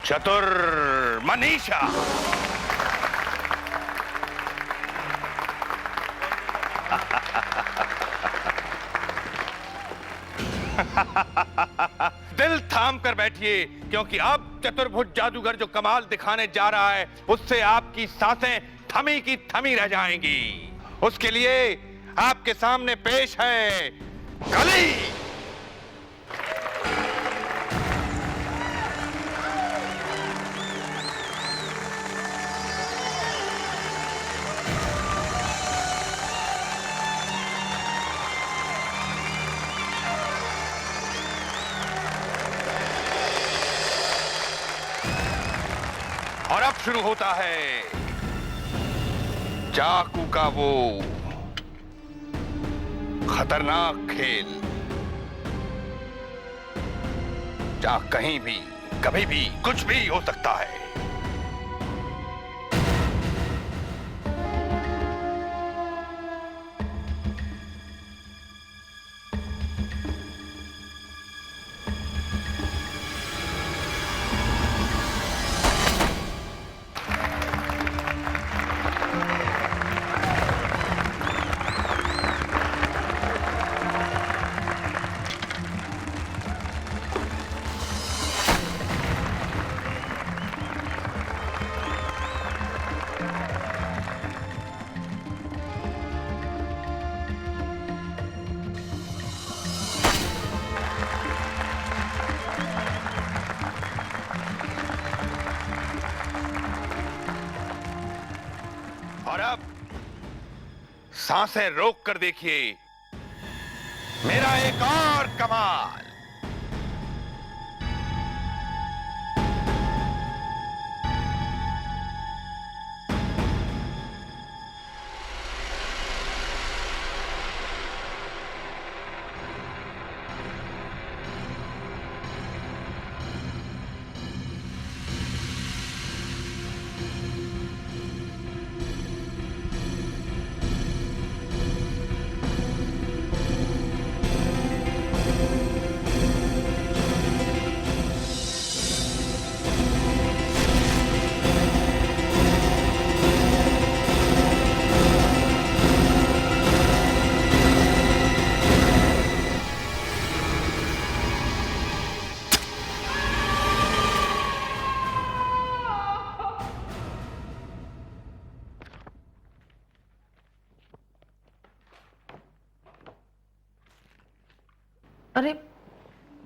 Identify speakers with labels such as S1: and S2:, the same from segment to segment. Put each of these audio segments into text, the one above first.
S1: चतुर मनीषा। दिल थाम कर बैठिए, क्योंकि अब चतुर्भुज जादूगर जो कमाल दिखाने जा रहा है उससे आपकी सांसें थमी की थमी रह जाएंगी। उसके लिए आपके सामने पेश है कली। और अब शुरू होता है चाकू का वो खतरनाक खेल, जहां कहीं भी कभी भी कुछ भी हो सकता है। और अब सांसें रोक कर देखिए मेरा एक और कमाल।
S2: अरे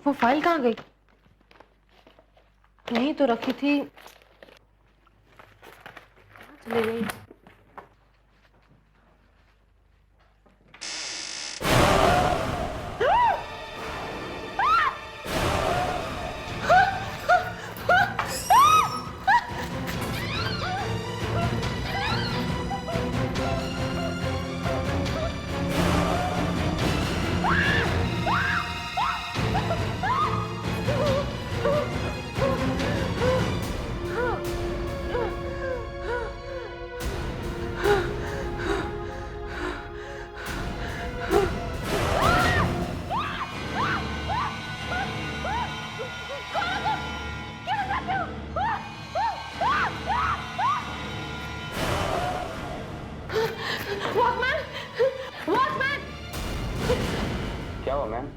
S2: वो फाइल कहाँ गई? यहीं तो रखी थी, चली गई।
S3: क्या हुआ मैम?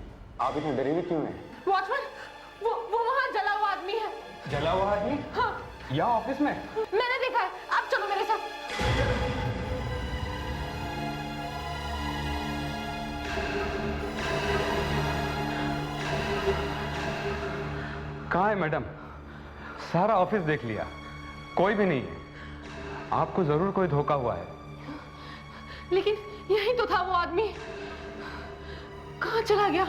S3: आप इतने डरी हुई क्यों हैं?
S2: वॉचमैन, वो वहाँ जला हुआ आदमी है।
S3: जला हुआ आदमी?
S2: हाँ,
S3: यहाँ ऑफिस में?
S2: मैंने देखा है। आप चलो मेरे साथ।
S3: कहाँ है मैडम? सारा ऑफिस देख लिया, कोई भी नहीं है। आपको जरूर कोई धोखा हुआ है।
S2: लेकिन यही तो था वो आदमी, कहाँ चला गया?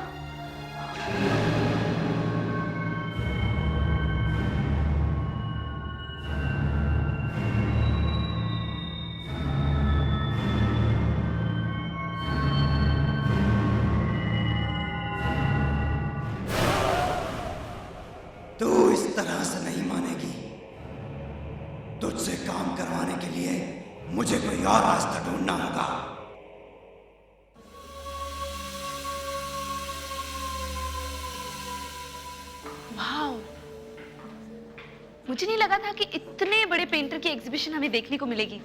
S4: तू इस तरह से नहीं मानेगी। तुझसे काम करवाने के लिए मुझे कोई और रास्ता ढूंढना होगा।
S2: वाओ,
S5: मुझे नहीं लगा था कि इतने बड़े पेंटर की एग्जीबिशन हमें देखने को मिलेगी।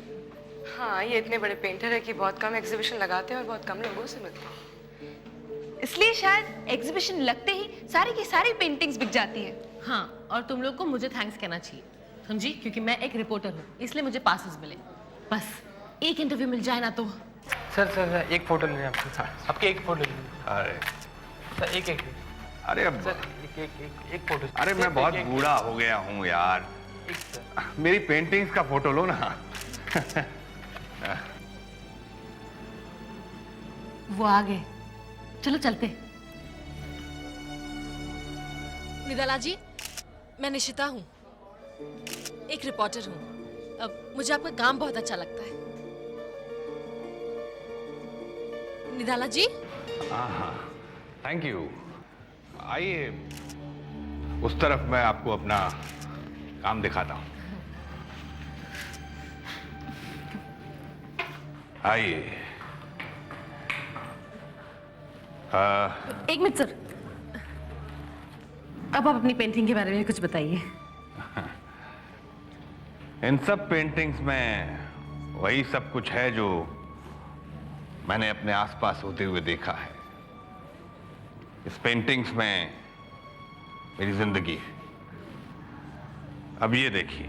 S2: हाँ, ये इतने बड़े पेंटर है कि बहुत कम एग्जीबिशन लगाते हैं और बहुत कम लोगों से मिलते हैं।
S5: इसलिए शायद एग्जीबिशन लगते ही सारी की सारी पेंटिंग्स बिक जाती है।
S6: हाँ, और तुम लोग को मुझे थैंक्स कहना चाहिए, समझी? क्योंकि मैं एक रिपोर्टर हूँ, इसलिए मुझे पासेस मिले। बस एक इंटरव्यू मिल जाए ना तो।
S7: सर एक फोटो लेंगे आपके साथ, आपके एक फोटो लेंगे।
S1: अरे
S7: सर एक
S1: अरे अब
S7: सर एक फोटो।
S1: अरे मैं बहुत बूढ़ा हो गया हूँ यार, मेरी पेंटिंग्स का फोटो लो ना।
S6: वो आ गए, चलो चलते।
S8: निदाला जी, मैं निशिता हूँ, एक रिपोर्टर हूँ। अब मुझे आपका काम बहुत अच्छा लगता है। निदाला जी,
S1: हाँ, थैंक यू। आइए उस तरफ, मैं आपको अपना काम दिखाता हूँ। आइए।
S6: एक मिनट सर, अब आप अपनी पेंटिंग के बारे में कुछ बताइए।
S1: इन सब पेंटिंग्स में वही सब कुछ है जो मैंने अपने आसपास होते हुए देखा है। इस पेंटिंग्स में मेरी जिंदगी है। अब ये देखिए,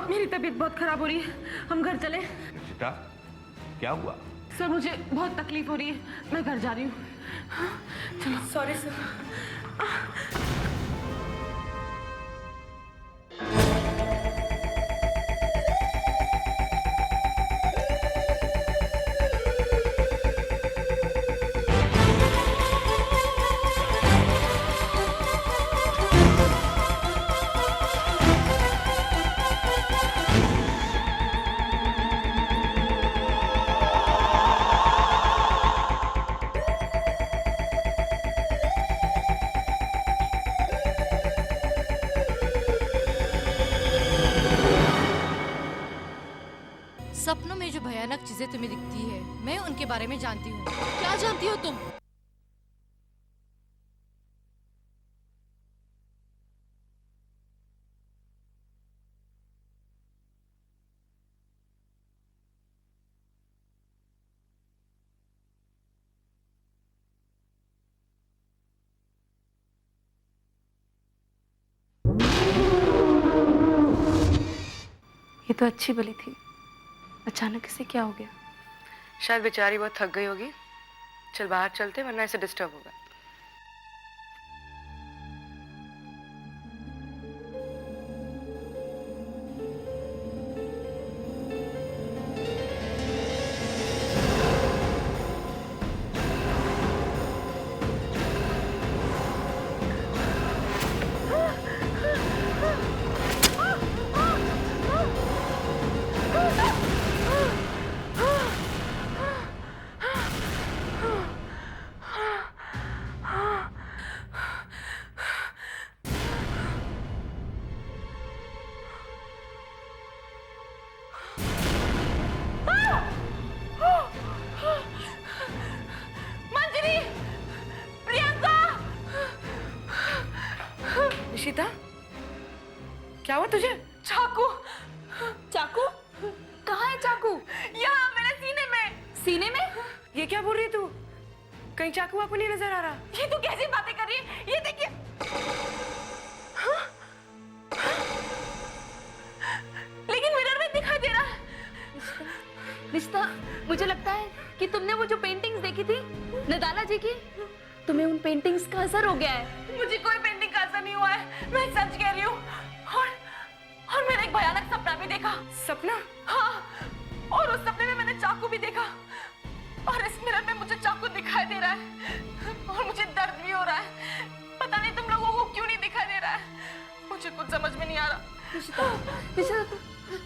S2: मेरी तबीयत बहुत खराब हो रही है, हम घर चले।
S1: निशिता, क्या हुआ?
S2: सर मुझे बहुत तकलीफ हो रही है, मैं घर जा रही हूँ। चलो। Sorry sir.
S8: सपनों में जो भयानक चीजें तुम्हें दिखती है, मैं उनके बारे में जानती हूँ। क्या जानती हो तुम?
S2: ये तो अच्छी भली थी, अचानक इसे क्या हो गया? शायद बेचारी बहुत थक गई होगी। चल बाहर चलते, वरना इसे डिस्टर्ब होगा। निशिता, क्या हुआ तुझे?
S5: चाकू। चाकू? कहाँ है चाकू? यहाँ मेरे सीने में। सीने में?
S2: ये क्या बोल रही है तू? कहीं चाकू आपको नहीं नजर आ रहा?
S5: ये तू कैसी बातें कर रही है? ये देखिए। लेकिन मिरर में दिखाई दे रहा है। रिश्ता, मुझे लगता है कि तुमने वो जो पेंटिंग्स देखी थी नदाला जी की, तुम्हें उन पेंटिंग्स का असर हो गया है।
S2: मुझे कोई पेंटिंग का असर नहीं हुआ है, मैं सच कह रही हूँ। सपना?
S5: हाँ, और उस सपने में मैंने चाकू भी देखा और इस मिरर में मुझे चाकू दिखाई दे रहा है और मुझे दर्द भी हो रहा है। पता नहीं तुम लोगों को क्यों नहीं दिखाई दे रहा है, मुझे कुछ समझ में नहीं आ रहा।
S2: निशिता, निशिता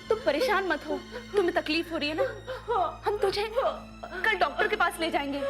S2: तुम परेशान मत हो, तुम्हें तकलीफ हो रही है ना, हम तुझे कल डॉक्टर के पास ले जाएंगे।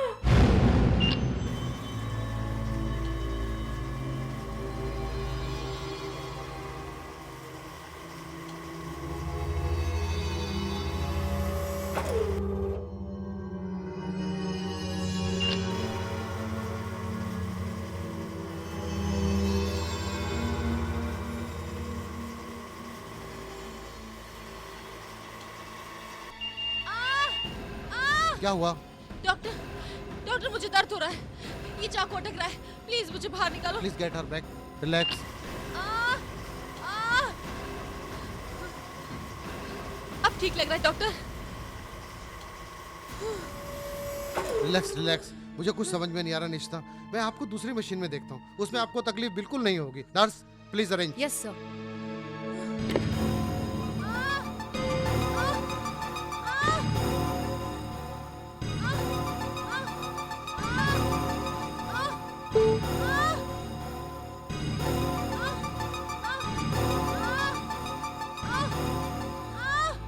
S9: क्या हुआ?
S8: डॉक्टर, डॉक्टर मुझे दर्द हो रहा है, ये चाकू अटक रहा है, प्लीज मुझे बाहर निकालो।
S9: Please get her back, relax.
S8: अब ठीक लग रहा है डॉक्टर?
S9: Relax relax. मुझे कुछ समझ में नहीं आ रहा निशिता, मैं आपको दूसरी मशीन में देखता हूँ, उसमें आपको तकलीफ बिल्कुल नहीं होगी। Nurse please arrange.
S8: Yes sir.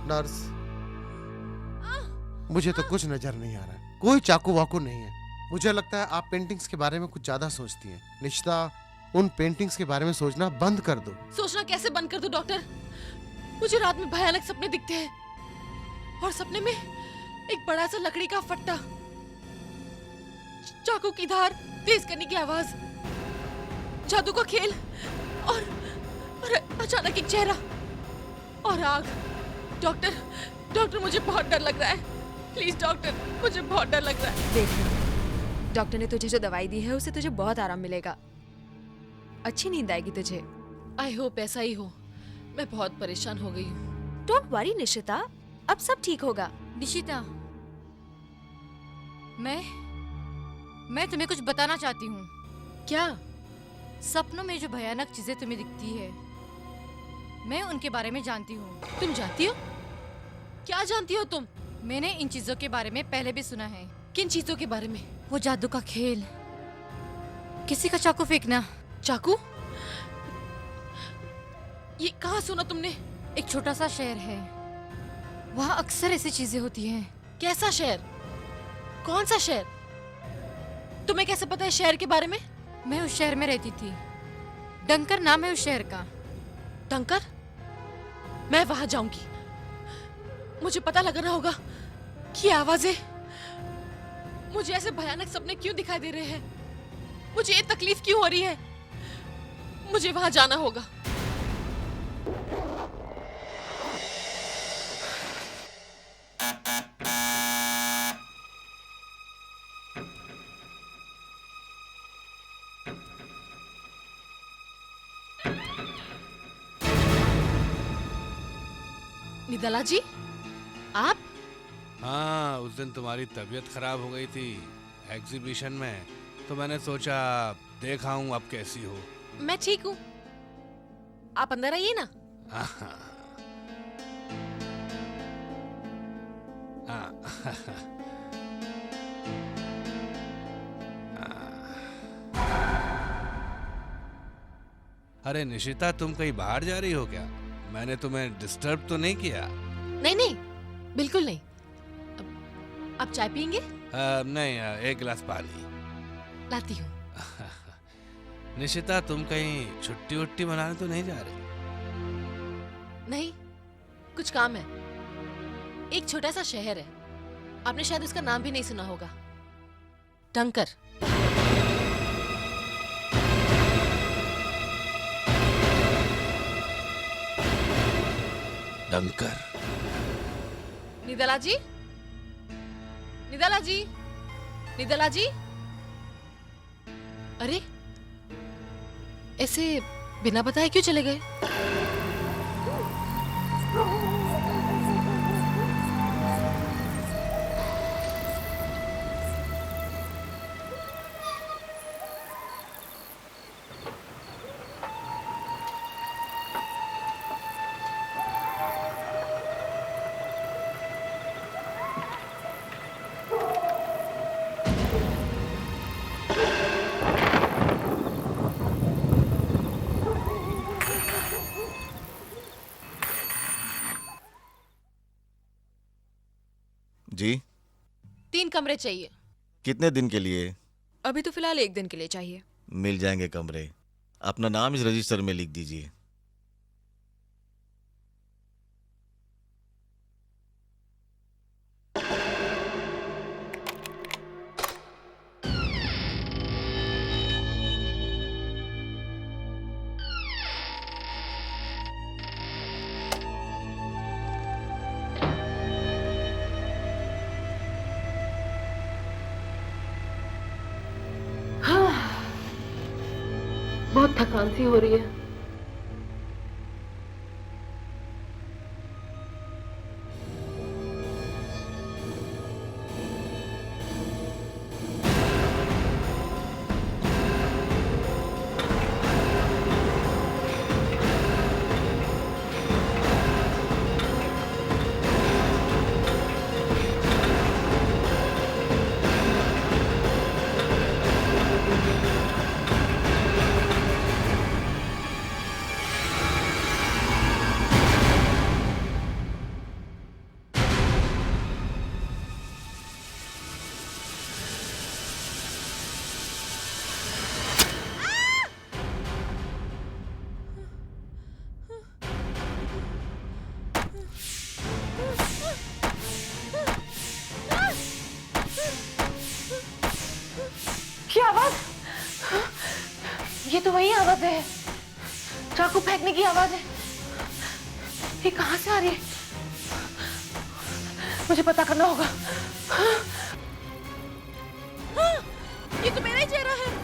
S9: Nurse, मुझे तो कुछ नजर नहीं आ रहा है, कोई चाकू वाकू नहीं है। मुझे लगता है आप पेंटिंग्स के बारे में कुछ ज्यादा सोचती हैं। निशिता, उन पेंटिंग्स के बारे में सोचना बंद कर दो।
S8: सोचना कैसे बंद कर दूं डॉक्टर? मुझे रात में भयानक सपने दिखते हैं और सपने में एक बड़ा सा लकड़ी का फट्टा, चाकू की धार, तेज करने की आवाज, जादू का खेल और अचानक एक चेहरा और आग। डॉक्टर, डॉक्टर मुझे बहुत डर लग रहा है, प्लीज डॉक्टर, मुझे बहुत डर लग रहा है।
S10: देख, डॉक्टर ने तुझे जो दवाई दी है उससे तुझे बहुत आराम मिलेगा, अच्छी नींद आएगी तुझे।
S8: आई होप ऐसा ही हो, मैं बहुत परेशान हो गई हूँ।
S10: डोंट वरी निशिता, अब सब ठीक होगा।
S11: निशिता, मैं तुम्हें कुछ बताना चाहती हूँ।
S8: क्या?
S11: सपनों में जो भयानक चीजें तुम्हें दिखती है, मैं उनके बारे में जानती हूँ।
S8: तुम जानती हो? क्या जानती हो तुम?
S11: मैंने इन चीजों के बारे में पहले भी सुना है।
S8: किन चीजों के बारे में?
S11: वो जादू का खेल, किसी का चाकू फेंकना।
S8: चाकू? ये कहाँ सुना तुमने?
S11: एक छोटा सा शहर है, वहाँ अक्सर ऐसी चीजें होती हैं।
S8: कैसा शहर? कौन सा शहर? तुम्हें कैसे पता है शहर के बारे में?
S11: मैं उस शहर में रहती थी, डंकर नाम है उस शहर का।
S8: डंकर? मैं वहां जाऊंगी, मुझे पता लगाना होगा कि आवाजें, मुझे ऐसे भयानक सपने क्यों दिखाई दे रहे हैं, मुझे ये तकलीफ क्यों हो रही है। मुझे वहां जाना होगा। निदाला जी, आप?
S12: हाँ, उस दिन तुम्हारी तबीयत खराब हो गई थी एग्जीबिशन में, तो मैंने सोचा देखा हूँ अब कैसी हो।
S8: मैं ठीक हूँ, आप अंदर आइए ना।
S12: अरे निशिता, तुम कहीं बाहर जा रही हो क्या? मैंने तुम्हें डिस्टर्ब तो नहीं किया?
S8: नहीं नहीं, बिल्कुल नहीं। आप चाय पियेंगे?
S12: नहीं, एक गिलास पानी
S8: लाती हूँ।
S12: निशिता, तुम कहीं छुट्टी उट्टी मनाने तो नहीं जा रही?
S8: नहीं, कुछ काम है। एक छोटा सा शहर है, आपने शायद उसका नाम भी नहीं सुना होगा, डंकर।
S12: डंकर?
S8: निदाला जी, निदाला जी, निदाला जी। अरे, ऐसे बिना बताए क्यों चले गए?
S13: जी
S8: 3 कमरे चाहिए।
S13: कितने दिन के लिए?
S10: अभी तो फिलहाल 1 दिन के लिए चाहिए।
S13: मिल जाएंगे कमरे। अपना नाम इस रजिस्टर में लिख दीजिए।
S6: बहुत थकान सी हो रही है।
S5: क्या आवाज? ये तो वही आवाज है, चाकू फेंकने की आवाज है। ये कहां से आ रही है? मुझे पता करना होगा।
S8: ये तो मेरा ही चेहरा है।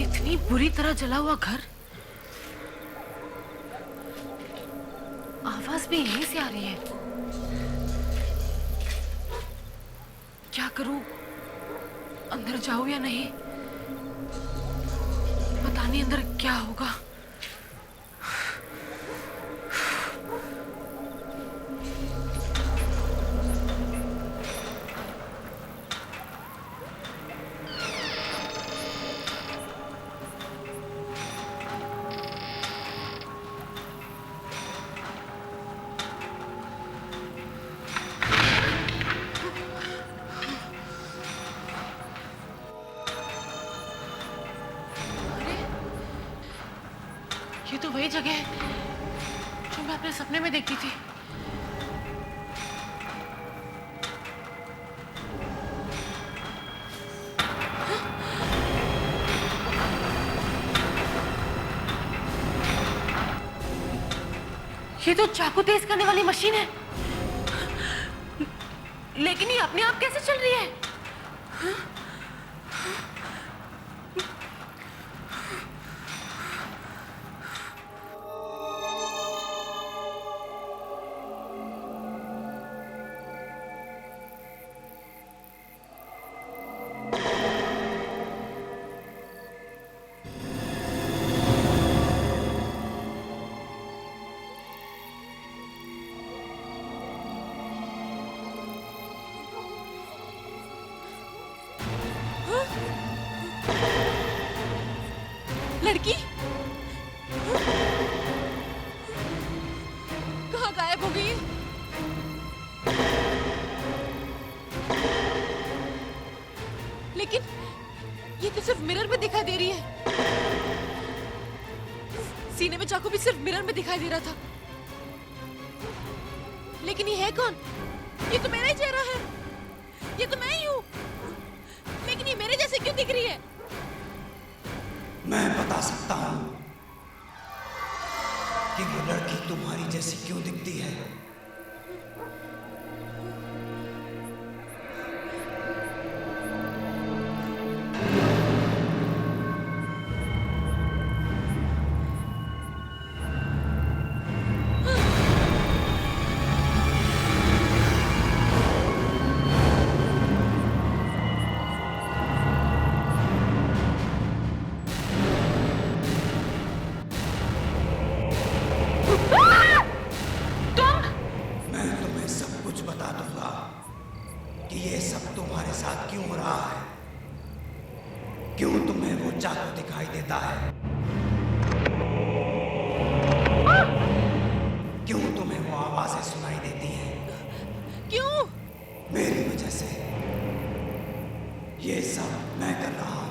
S6: इतनी बुरी तरह जला हुआ घर, आवाज भी यहीं से आ रही है। क्या करूं? अंदर जाऊं या नहीं? पता नहीं अंदर क्या होगा। ये तो वही जगह है जो मैं अपने सपने में देखती थी। ये तो चाकू तेज करने वाली मशीन है, लेकिन ये अपने आप कैसे चल रही है?
S8: लड़की कहाँ गायब हो गई? लेकिन ये तो सिर्फ मिरर में दिखाई दे रही है। सीने में चाकू भी सिर्फ मिरर में दिखाई दे रहा था। लेकिन ये है कौन? ये तो मेरा ही चेहरा है। ये तो मैं ही हूँ। लेकिन ये मेरे जैसे क्यों दिख रही है?
S4: मैं बता सकता हूं। जैसी क्यों दिखती है? क्यों तुम्हें वो चाकू दिखाई देता है? क्यों तुम्हें वो आवाजें सुनाई देती हैं?
S8: क्यों?
S4: मेरी वजह से। ये सब मैं कर रहा हूं।